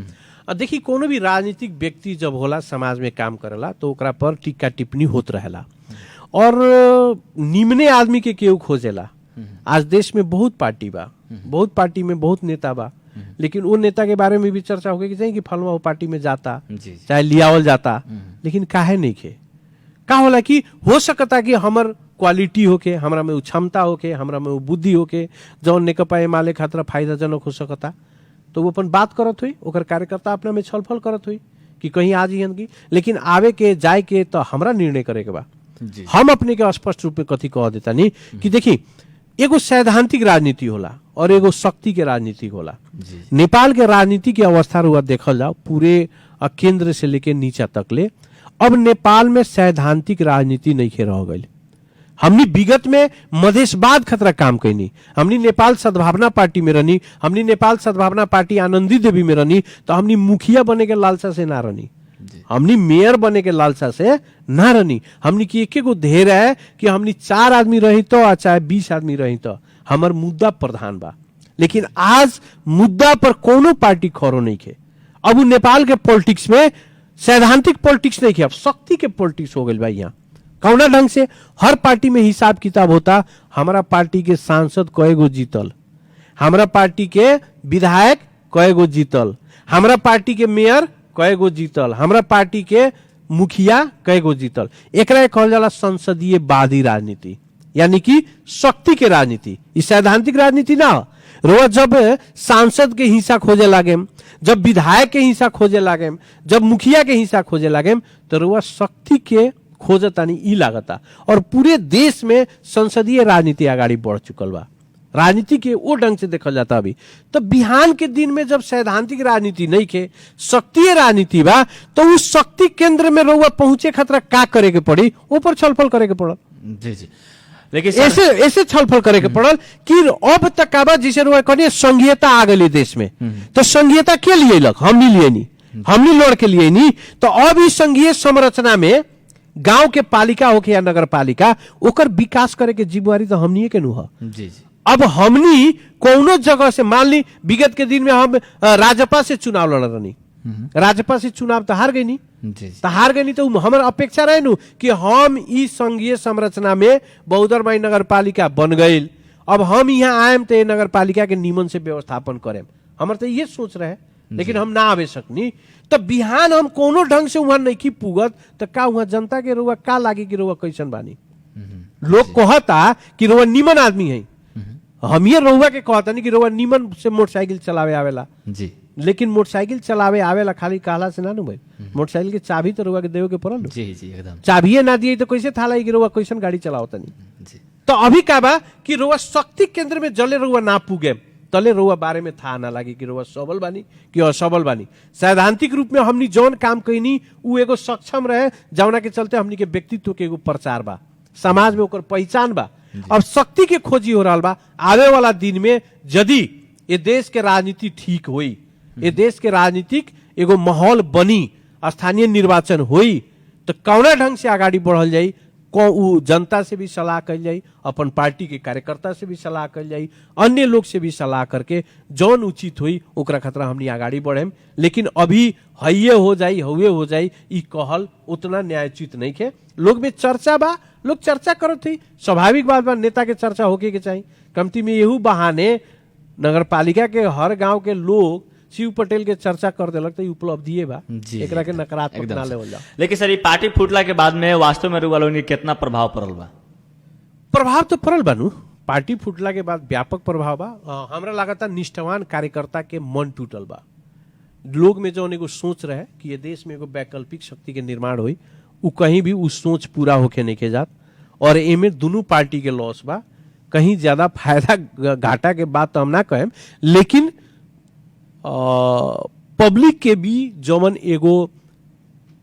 देखी कोनो भी राजनीतिक व्यक्ति जब होला समाज में काम करेला तो ओकरा पर टीका टिप्पणी होत रहेला और निम्ने आदमी के केहू खोजेला। आज देश में बहुत पार्टी बा, बहुत पार्टी में बहुत नेता बा, लेकिन उन नेता के बारे में भी चर्चा होगी कि चाहिए कि फलवा वो पार्टी में जाता चाहे लियावल जाता, लेकिन काहे नहीं खे का होला कि हो सकता कि हमर क्वालिटी होके, हमरा में क्षमता होके, हमरा में बुद्धि होके जौन नेकपा एमाले खातिर फायदाजनक हो सकता तो वो अपन बात करत हुई, ओकर कार्यकर्ता अपना में छलफल करत हुई कि कहीं आज ही की। लेकिन आवे के जाए के तो हमरा निर्णय करे के बा। हम अपने के स्पष्ट रूप में कथी कह देता नहीं कि देखी एगो सैद्धांतिक राजनीति होला और एगो शक्ति के राजनीति होला। नेपाल के राजनीति की अवस्था रुआ देखल जाओ पूरे केंद्र से लेके नीचा तक ले, अब नेपाल में सैद्धांतिक राजनीति नहीं खे रह गई। हमनी विगत में मधेशवाद खतरा काम कैनी, हमनी नेपाल सद्भावना पार्टी में रहनी, हमनी नेपाल सद्भावना पार्टी आनंदी देवी में रहनी, तो हमनी मुखिया बने के लालसा से ना रहनी, हमनी मेयर बने के लालसा से ना रहनी। हमनी की एक गो ध्येय है कि हमनी 4 आदमी रही तो चाहे 20 आदमी रही तो हमर मुद्दा प्रधान बा। लेकिन आज मुद्दा पर कोनो पार्टी खरो नहीं खे। अब नेपाल के पॉलिटिक्स में सैद्धांतिक पॉलिटिक्स नहीं खे, अब शक्ति के पॉलिटिक्स हो गई भाई। यहाँ कौना ढंग से हर पार्टी में हिसाब किताब होता, हमारा पार्टी के सांसद कएगो जीतल, हमारा पार्टी के विधायक कएगो जीतल, हमारा पार्टी के मेयर कएगो जीतल, हमारा पार्टी के मुखिया कएगो जीतल, एकरा कहल जाला संसदीय वादी राजनीति, यानी कि शक्ति के राजनीति। ई सैद्धांतिक राजनीति ना हो। रोआ जब सांसद के हिस्सा खोजे लागेम, जब विधायक के हिस्सा खोजे लागेम, जब मुखिया के हिस्सा खोजे लागेम, तो रोआ शक्ति के खोजतानी ई लागता। और पूरे देश में संसदीय राजनीति आगाड़ी बढ़ चुकल बा। राजनीति के वो ढंग से देखल जाता अभी। तो बिहान के दिन में जब सैद्धांतिक राजनीति नहीं के, शक्तिय राजनीति बा, तो उस शक्ति केंद्र में रहुआ पहुंचे खतरा का करे के पड़ी, ऊपर छलफल करे के पड़ल। जी जी, लेकिन ऐसे छलफल करे के पड़ल कि अब तक का बा जिसे रहुआ कहनी संघीयता आ गई देश में। तो संघीयता के लिए लग, हम नहीं लिए नहीं, हमने लड़ के लिए नहीं। तो अब इस संघीय संरचना में गांव के पालिका होके या नगर पालिका, ओकर विकास करे के जिम्मेवारी तो हमनी के नु है। जी जी, अब हमनी कोनो जगह से मान ली विगत के दिन में हम राजपा से चुनाव लड़ रही, राजपा से चुनाव तो हार गई नहीं, तो हार गई नहीं। तो हमारे अपेक्षा रहे नु कि हम इस संघीय संरचना में बहुदरबाई नगर पालिका बन गई, अब हम यहाँ आएम तो नगर पालिका के निमन से व्यवस्थापन करें, हमारे तो ये सोच रहे। लेकिन हम ना आवे सकनी। तो बिहान हम कोनो ढंग से वहां नहीं की पुगत, तो का वहां जनता के रुआ का लागे कि रुआ कैसन बानी। लोग कहता कि रुआ निमन आदमी है, हम ये रहुआ के कहता नहीं कि रहुआ निमन से मोटरसाइकिल चलावे आवेला जी। लेकिन मोटरसाइकिल चलावे आवेला खाली कहला से ना नु भाई, मोटरसाइकिल के चाबी तो रहुआ के देवे के पड़ल। जी जी, एकदम। चाबिये ना दिए तो कैसे था लाई कि रहुआ कैसन गाड़ी चलावता नहीं। जी। तो अभी का बा कि रहुआ शक्ति केंद्र में जले रहुआ ना पुगे, तले रहुआ बारे में था ना लागी कि रहुआ सबल बानी कि असबल बानी। सैद्धांतिक रूप में हमनी जौन काम कईनी उ एगो सक्षम रहे, जौना के चलते हमनी के व्यक्तित्व के एगो प्रचार बा, समाज में ओकर पहचान बा। अब शक्ति के खोजी हो रहा बा। आवे वाला दिन में यदि ये देश के राजनीति ठीक हुई, ये देश के राजनीतिक एगो माहौल बनी, स्थानीय निर्वाचन हुई, तो कौना ढंग से आगाड़ी बढ़ल जाई, जनता से भी सलाह कल जाई, अपन पार्टी के कार्यकर्ता से भी सलाह कल जाई, अन्य लोग से भी सलाह करके जौन उचित हुई ओकरा खतरा हमनी आगाड़ी बढ़ेम। लेकिन अभी हइये हो जाई हउए हो जाई ई कहल उतना न्यायोचित नहीं है। लोग में चर्चा बा, लोग चर्चा करत थी, स्वाभाविक बात बा, नेता के चर्चा होके के चाहिए। कमती में यहू बहाने नगर पालिका के हर गांव के लोग शिव पटेल के चर्चा कर देलक, तो उपलब्धि बा, एकरा के नकारात्मक ना लेवल जा। लेकिन सर, ये पार्टी फूटला के बाद में वास्तव में रुआ लोगन के कितना प्रभाव पड़ल बा? प्रभाव तो पड़ल बानू, पार्टी फूटला के बाद व्यापक प्रभाव बा। हमरा लागता निष्ठावान कार्यकर्ता के मन टूटल बा। लोग में जो एगो सोच रहे कि ये देश में एगो वैकल्पिक शक्ति के निर्माण हुई, उ कहीं भी उस सोच पूरा होके नहीं के जात। और एमे दोनों पार्टी के लॉस बा। कहीं ज्यादा फायदा घाटा के बात तो हम ना कहें, लेकिन पब्लिक के भी जमन एगो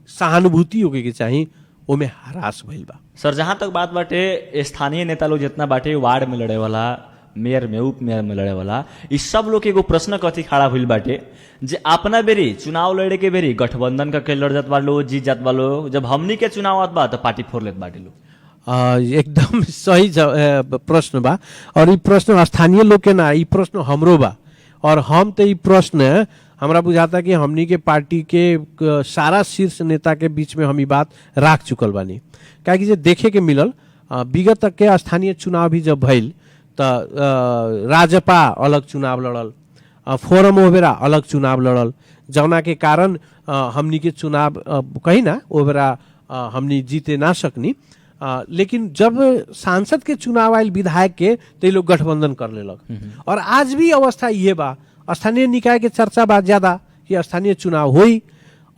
सहानुभूति होके के चाहिए, ओमे हरास भइल बा। सर, जहां तक बात बाटे स्थानीय नेता लोग जितना बाटे, वार्ड में लड़े वाला, मेयर में, उप मेयर में लड़े वाला, इस सब लोग के एगो प्रश्न कथी खड़ा हुई बाटे जे अपना बेरी चुनाव लड़े के बेरी गठबंधन का के लड़ जात वालो, जीत जात वालो, जब हमनी के चुनाव आत बा तो पार्टी फोड़ लेत बाटे लोग। एकदम सही प्रश्न बा। और ई प्रश्न स्थानीय लोग के ना, ई प्रश्न हमरो बा। और हम तो ई प्रश्न हमरा बुझाता कि हमनी के पार्टी के सारा शीर्ष नेता के बीच में हम ई बात राख चुकल बानी। काहे कि जे देखे के मिलल विगत तक के स्थानीय चुनाव भी जब भइल तो राजपा अलग चुनाव लड़ल, फोरम ओबेरा अलग चुनाव लड़ल, जौना के कारण हमनी के चुनाव कहीं ना ओबेरा हमनी जीते ना सकनी। लेकिन जब सांसद के चुनाव आयल, विधायक के, तो लोग गठबंधन कर लेलक। और आज भी अवस्था ये बा, स्थानीय निकाय के चर्चा बा ज्यादा कि स्थानीय चुनाव हुई,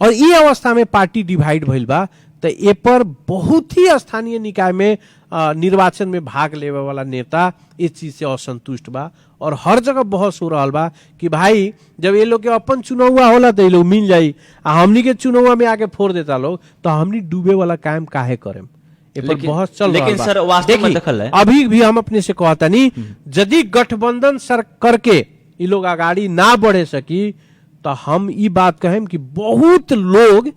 और ये अवस्था में पार्टी डिवाइड भइल बा। तो ए पर बहुत ही स्थानीय निकाय में निर्वाचन में भाग लेवे वाला नेता इस चीज से असंतुष्ट बा। और हर जगह बहस हो रहा बा कि भाई जब ये लोग के अपन चुनाव होला तो ये लोग मिल जाई, हमनी के चुनाव में आके फोड़ देता लोग, तो हमनी डूबे वाला काम काहे करें। बहुत चल रहा लेकिन सर, वास्तव में दखल है। अभी भी हम अपने से कहता नहीं, यदि गठबंधन सर करके ये लोग आगाड़ी ना बढ़े सकी, तो हम ये बात कहें कि बहुत लोग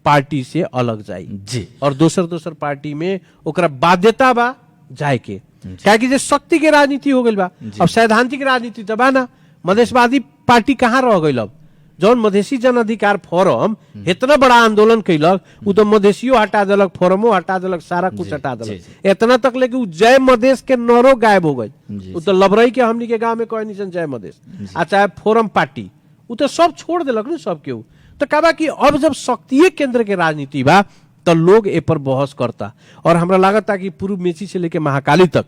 पार्टी से अलग जाई जी, और दोसर पार्टी में ओकरा बाध्यता बा जाए के। क्या कि शक्ति के राजनीति हो गई बा, अब सैद्धांतिक राजनीति तो बा ना। मधेशवादी पार्टी कहाँ रह गई? अब जौन मधेसी जन अधिकार फोरम इतना बड़ा आंदोलन कैलक, उ तो मधेसियो हटा दिलक, फोरमो हटा दिलक, सारा कुछ हटा दिलक। इतना तक ले कि जय मधेश के नरो गायब हो गई। उ तो लबरई के हमनी के गांव में कहे नहीं जय मधेश, आ चाहे फोरम पार्टी, उ तो सब छोड़ दिलक न सबके। तो का बा कि अब जब सक्रिय केंद्र के राजनीति बा तो लोग ए पर बहस करता और हमरा लागता कि पूर्व मेची से लेके महाकाली तक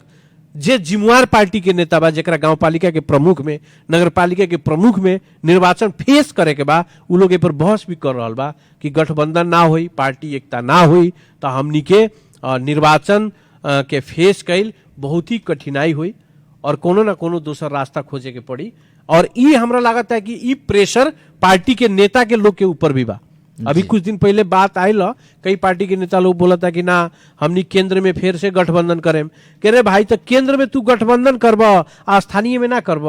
जे जिम्मेवार पार्टी के नेता बा जेकरा गांव पालिका के प्रमुख में नगर पालिका के प्रमुख में निर्वाचन फेस करे के बा उ लोग ए पर बहस भी कर रहल बा कि गठबंधन ना होई, पार्टी एकता ना होई तो हमनी के निर्वाचन के फेस कैल बहुत ही कठिनाई हुई और कोनो ना कोनो दूसरा रास्ता खोजे के पड़ी। और ई हमरा लागत है कि ई प्रेशर पार्टी के नेता के लोग के ऊपर भी बा। अभी कुछ दिन पहले बात आयल, कई पार्टी के नेता लोग बोला था कि ना हमनी केंद्र में फिर से गठबंधन करें। कह रहे भाई तो केंद्र में तू गठबंधन करब स्थानीय में ना करब,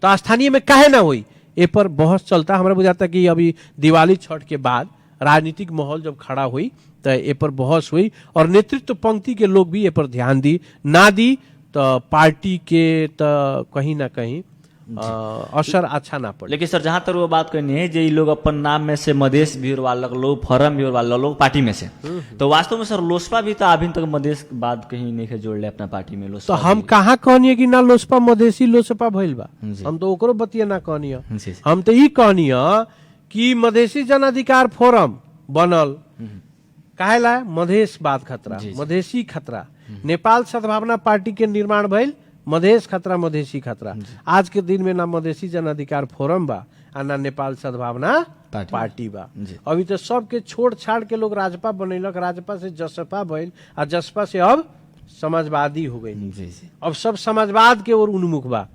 तो स्थानीय में काहे ना हुई, ए पर बहस चलता। हमरा बुझाता कि अभी दिवाली छठ के बाद राजनीतिक माहौल जब खड़ा हुई तो ए पर बहस हुई और नेतृत्व पंक्ति के लोग भी ए पर ध्यान दी ना दी तो पार्टी के तो कहीं ना कहीं असर अच्छा ना पड़े। लेकिन सर जहाँ तक वो बात करनी है जे लोग अपन नाम में से मधेश भी वाला लोग, फॉरम भी वाला लोग पार्टी में से, तो वास्तव में सर लोसपा भी तो अभी तक मधेश बाद कहीं नहीं जोड़ ले अपना पार्टी में। तो हम कहाँ कहनी कि ना लोसपा मधेसी लोसपा भइल बा, हम तो ओकरो बतिया ना कहनी। हम तो ई कहनी कि मधेसी जन अधिकार फोरम बनल काहे ला, मधेशवाद खतरा, मधेसी खतरा, नेपाल सद्भावना पार्टी के निर्माण भइल, मधेश खतरा मधेसी खतरा। आज के दिन में ना मधेसी जन अधिकार फोरम बा आ ना नेपाल सद्भावना पार्टी बा। अभी तो सबके छोड़ छाड़ के लोग राजपा बनैलक, राजपा से जसपा भइल आ जसपा से अब समाजवादी हो गई। अब सब समाजवाद के ओर उन्मुख बा,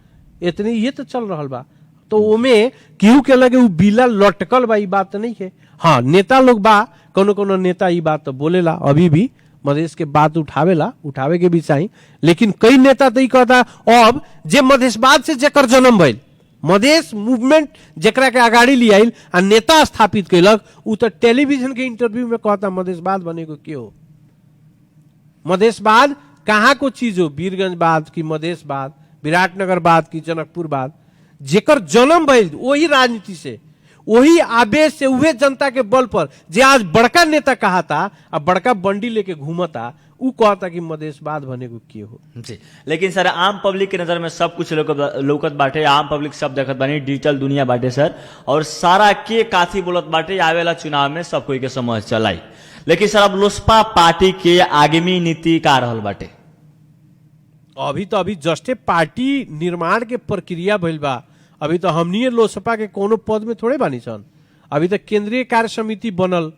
इतनी ये तो चल रहा बा। तो ओमे केहू के लगे उ बिला लटकल बा, ई बात नहीं है। हाँ नेता लोग बा, कोनो कोनो नेता ई बात तो बोलेला, अभी भी मधेश के बात उठावेला, उठावे के भी चाहिए। लेकिन कई नेता तो ई कहता अब जे मधेशवाद से जेकर जन्म भइल, मधेश मूवमेंट जेकरा के आगाड़ी ले आइल आ नेता स्थापित कैलक, उ तो टेलीविजन के इंटरव्यू में कहता मधेशवाद बने को क्यों, मधेशवाद कहाँ को चीज हो, वीरगंजवाद की मधेशवाद, विराटनगरवाद की जनकपुरवाद, जेकर जन्म भइल वही राजनीति से, वही आवेश से, उहे जनता के बल पर जे आज बड़का नेता कहा था अब बड़का बंडी लेके घूमता, उ कहता कि मधेशवाद बने को क्यों हो जी। लेकिन सर आम पब्लिक के नजर में सब कुछ लौकत बाटे, आम पब्लिक सब देखत बानी, डिजिटल दुनिया बाटे सर, और सारा के काथी बोलत बाटे आवेला चुनाव में सब कोई के समझ चलाई। लेकिन सर अब लोसपा पार्टी के आगामी नीति का रहल बाटे? अभी जस्टे पार्टी निर्माण के प्रक्रिया भइल बा, अभी तो हमनी लोसपा के कोनो पद में थोड़े बानी सन। अभी तक केंद्रीय कार्य समिति बनल,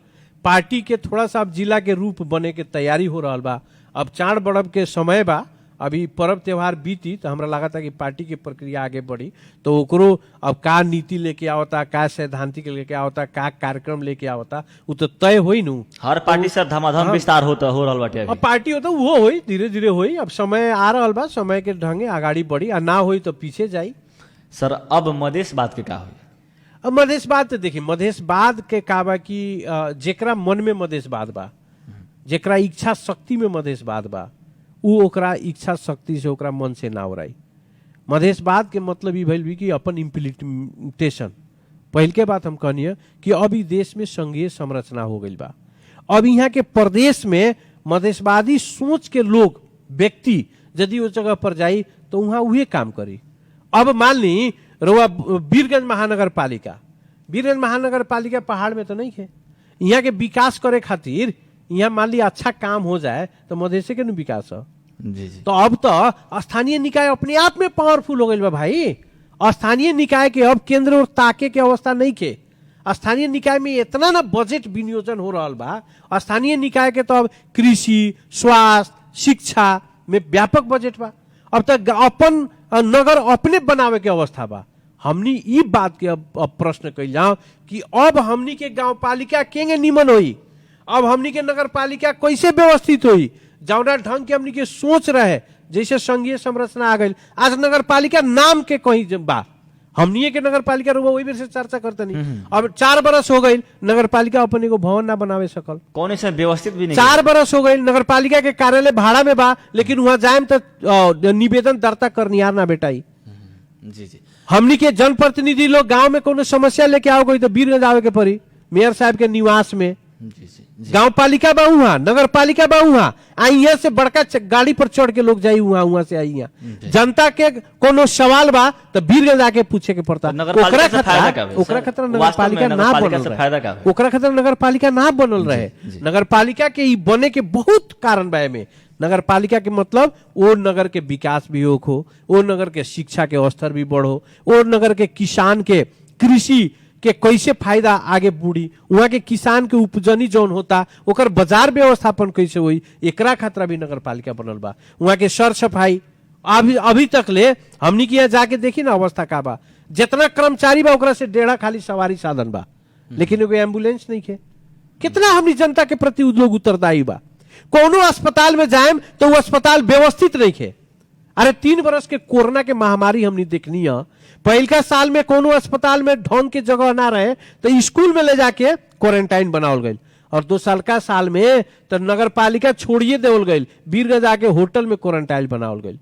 पार्टी के थोड़ा सा अब जिला के रूप बने के तैयारी हो रहा बा। अब चार बड़ब के समय बा, अभी पर्व त्योहार बीती तो हमरा लगा था कि पार्टी की प्रक्रिया आगे बढ़ी, तो ओकरो अब का नीति लेके आवता, का सैद्धांतिक लेके आवता, का कार्यक्रम लेके आवता, वो तो तय होई नु। हर पार्टी सर धमाधम विस्तार हो रहल बाटे। अब पार्टी होता वो होई, धीरे धीरे होई, अब समय आ रहा बा, समय के ढंगे आगाड़ी बढ़ी, आ ना होई तो पीछे जाई। सर अब मधेशवाद के का हुई? अब मधेशवाद तो देखिए, मधेशवाद के का बा कि जेकरा मन में मधेशवाद बा, जेकरा इच्छा शक्ति में मधेशवाद बा, उ ओकरा इच्छा शक्ति से ओकरा मन से ना उड़ाई। मधेशवाद के मतलब ई भइल भी कि अपन इम्प्लीमेंटेशन। पहल के बात हम कहनी है कि अभी देश में संघीय संरचना हो गई बा, अब यहाँ के प्रदेश में मधेशवादी सोच के लोग व्यक्ति यदि उस जगह पर जाई तो वहां उहे काम करी। अब मान ली रउआ वीरगंज महानगर पालिका पहाड़ में तो नहीं है, यहाँ के विकास करे खातिर यहाँ मान ली अच्छा काम हो जाए तो मधेश के न विकास है। जी जी। तो अब तो स्थानीय निकाय अपने आप में पावरफुल हो गई बा भाई। स्थानीय निकाय के अब केंद्र और ताके के अवस्था नहीं के, स्थानीय निकाय में इतना ना बजट विनियोजन हो रहा बा। स्थानीय निकाय के तो अब कृषि, स्वास्थ्य, शिक्षा में व्यापक बजट बा। अब तक अपन नगर अपने बनावे के अवस्था बा। हमनी ई बात के अब प्रश्न कइल जाओ कि अब हमनी के गांव पालिका केंगे निमन होई, अब हमनी के नगर पालिका कैसे व्यवस्थित होई, जौना ढंग के हमनी के सोच रहे, जैसे संघीय संरचना आ गई। आज नगर पालिका नाम के कहीं बा, हमनी के नगर पालिका वही बेर से चर्चा करते नहीं। अब 4 बरस हो गई नगर पालिका अपन एगो भवन ना बनावे सकल, कौन ऐसा व्यवस्थित भी नहीं। 4 बरस हो गई नगर पालिका के कार्यालय भाड़ा में बा, लेकिन वहां जाए तो निवेदन दर्ता करनिहार ना बेटाई। जी जी। हमनी के जनप्रतिनिधि लोग गांव में कोनो समस्या लेके आओ गई तो वीरगंज आवे के पड़ी, मेयर साहब के निवास में जी जी गांव पालिका बा वहां, नगर पालिका बा वहां, आई यहाँ से बड़का गाड़ी पर चढ़ के लोग जाई वहां से आई यहाँ। जनता के कोनो सवाल बा तो वीरगंज आके पूछे के पड़ता। ओकरा खतरा नगर पालिका ना बनल रहे, ओकरा खतरा नगर पालिका ना बनल रहे। नगर पालिका के ई बने के बहुत कारण बा में। नगर पालिका के मतलब वो नगर के विकास भी हो, वो नगर के शिक्षा के स्तर भी बढ़ो, वो नगर के किसान के कृषि के कैसे फायदा आगे बढ़ी, वहाँ के किसान के उपजनी जौन होता ओकर बाजार व्यवस्थापन कैसे हुई, एकरा खतरा भी नगर पालिका बनल बा। वहाँ के सर सफाई अभी तक ले हमनी के यहाँ जाके देखी ना अवस्था का बा। जितना कर्मचारी बा ओकरा से डेढ़ा खाली सवारी साधन बा, लेकिन एगो एम्बुलेंस नहीं है। कितना हमनी जनता के प्रति लोग उत्तरदायी बा। कोनो अस्पताल में जाएम तो वो अस्पताल व्यवस्थित नहीं है। अरे 3 बरस के कोरोना के महामारी हमनी देखनी है। पहलका साल में कोनो अस्पताल में ढंग के जगह ना रहे तो स्कूल में ले जाके क्वारंटाइन बनावल गई, और 2 साल का साल में तो नगर पालिका छोड़िए देवल गई, वीरगंज जाके होटल में क्वारंटाइन बनावल गई।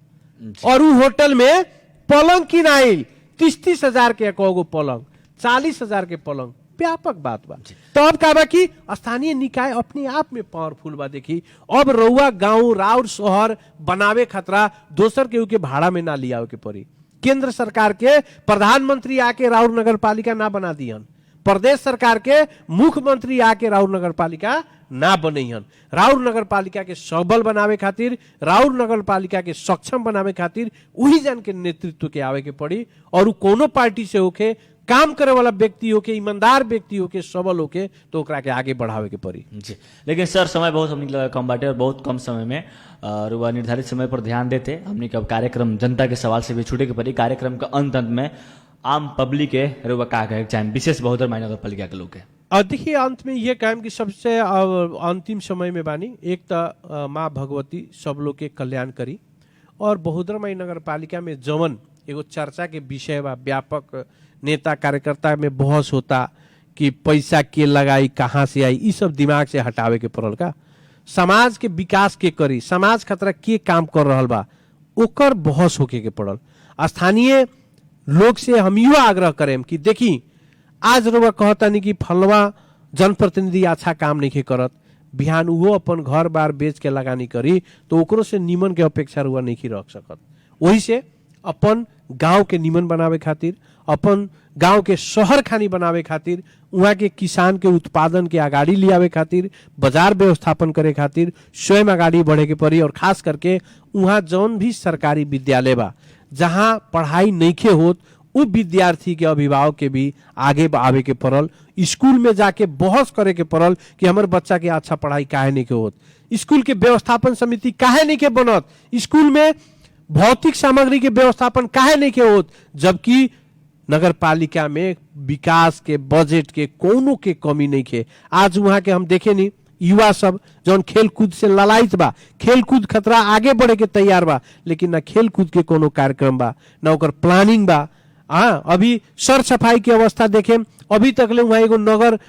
और वो होटल में पलंग किनाइल 30-30 हजार के एकोगो पलंग, 40 हजार के पलंग, व्यापक बात बा। तो अब का बा कि स्थानीय निकाय अपने आप में पावरफुल बा। देखी अब रउआ गांव राउर शहर बनावे खतरा दोसर केहू के भाड़ा में ना लिया के पड़ी। केंद्र सरकार के प्रधानमंत्री आके राउर नगर पालिका ना बना दिहन, प्रदेश सरकार के मुख्यमंत्री आके राउर नगर पालिका ना बनैहन। राउर नगर पालिका के सबल बनावे खातिर, राउर नगर पालिका के सक्षम बनावे खातिर वही जन के नेतृत्व के आवे के पड़ी। और कोनो पार्टी से होके काम करे वाला व्यक्ति होके, ईमानदार व्यक्ति होके, सबल होके, तो ओकरा के आगे बढ़ावे के पड़ी। जी लेकिन सर समय बहुत हमने लगा कम बाटे और बहुत कम समय में रुआ निर्धारित समय पर ध्यान देते हमने कब कार्यक्रम जनता के सवाल से भी छूटे के पड़ी। कार्यक्रम का अंत में आम पब्लिक के रुआ का कहे चाहे विशेष बहुदर नगर पालिका के लोग के देखिए अंत में ये कायम की सबसे अंतिम समय में बानी एक तो माँ भगवती सब लोग के कल्याण करी। और बहुदरमई नगर पालिका में जवन एगो चर्चा के विषय बा, व्यापक नेता कार्यकर्ता में बहस होता कि पैसा के लगाई कहाँ से आई, ये सब दिमाग से हटावे के पड़ल का। समाज के विकास के करी, समाज खतरा के काम कर रहा बा, ओकर बहस होके के पड़ल। स्थानीय लोग से हम यो आग्रह करें कि देखी आज रुआ कहता नहीं कि फलवा जनप्रतिनिधि अच्छा काम नहीं करत, बिहान वो अपन घर बार बेच के लगानी करी तो ओकरो से निमन के अपेक्षा रुआ नहीं रख सकत। वही से अपन गांव के निमन बनावे खातिर, अपन गांव के शहर खानी बनावे खातिर, वहाँ के किसान के उत्पादन के आगाड़ी लियावे खातिर, बाजार व्यवस्थापन करे खातिर स्वयं आगाड़ी बढ़े के पड़ी। और खास करके वहाँ जौन भी सरकारी विद्यालय बा जहाँ पढ़ाई नइखे होत, वो विद्यार्थी के अभिभावक के भी आगे आवे के पड़ल। स्कूल में जाके बहस करे के पड़ल कि हमार बच्चा के अच्छा पढ़ाई काहे नहीं के होत, स्कूल के व्यवस्थापन समिति काहे नहीं के बनत, स्कूल में भौतिक सामग्री के व्यवस्थापन काहे नहीं के होत, जबकि नगर पालिका में विकास के बजट के कोनो के कमी नहीं के। आज वहां के हम देखे नहीं युवा सब जौन खेल कूद से ललायत बा, खेल कूद खतरा आगे बढ़े के तैयार बा, लेकिन ना खेल कूद के कोनो कार्यक्रम बा, ना ओकर प्लानिंग बा। हाँ अभी सर सफाई की अवस्था देखे, अभी तक ले वहाँ एगो नगर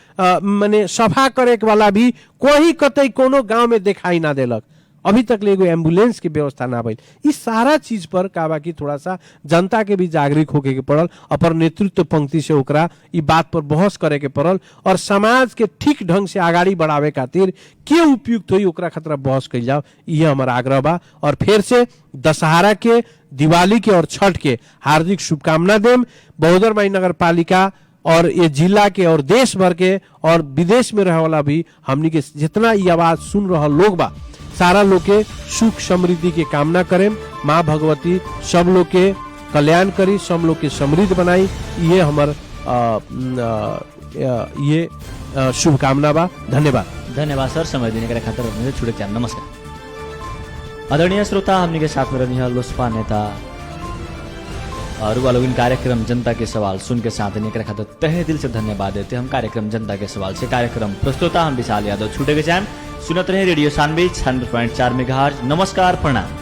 माने सफा करे वाला भी कोई कतई कोनो गांव में दिखाई ना देलक, अभी तक ले एगो एम्बुलेंस की व्यवस्था ना भइल। इस सारा चीज पर का बा कि थोड़ा सा जनता के भी जागरूक होके के पड़ल, अपर नेतृत्व पंक्ति से ओकरा ई बात पर बहस करे के पड़ल। और समाज के ठीक ढंग से आगाड़ी बढ़ावे खातिर के उपयुक्त होई ओकरा खतरा बहस कइल जाओ, ये हमारा आग्रह बा। और फिर से दशहरा के, दिवाली के और छठ के हार्दिक शुभकामना देम। बहुदरमई नगर पालिका और ये जिला के और देश भर के और विदेश में रहे वाला भी हमनी के जितना ये आवाज सुन रहा लोग बा, सारा लोग के सुख समृद्धि के कामना करें। माँ भगवती सब लोग के कल्याण करी, सब लोग के समृद्ध बनाई, ये हमार ये शुभकामना बा। धन्यवाद सर समय देने के खातिर छुटे चाहे। नमस्कार आदरणीय श्रोता, हमने के साथ में रहनी लोसपा नेता रुआ लोग कार्यक्रम जनता के सवाल सुन के साथ देने के खातिर तहे दिल से धन्यवाद देते हम। कार्यक्रम जनता के सवाल से कार्यक्रम प्रस्तुता हम विशाल यादव छूटे के चाहे। सुनत रहे रेडियो 96.4 मेगाहर्ट्ज। नमस्कार, प्रणाम।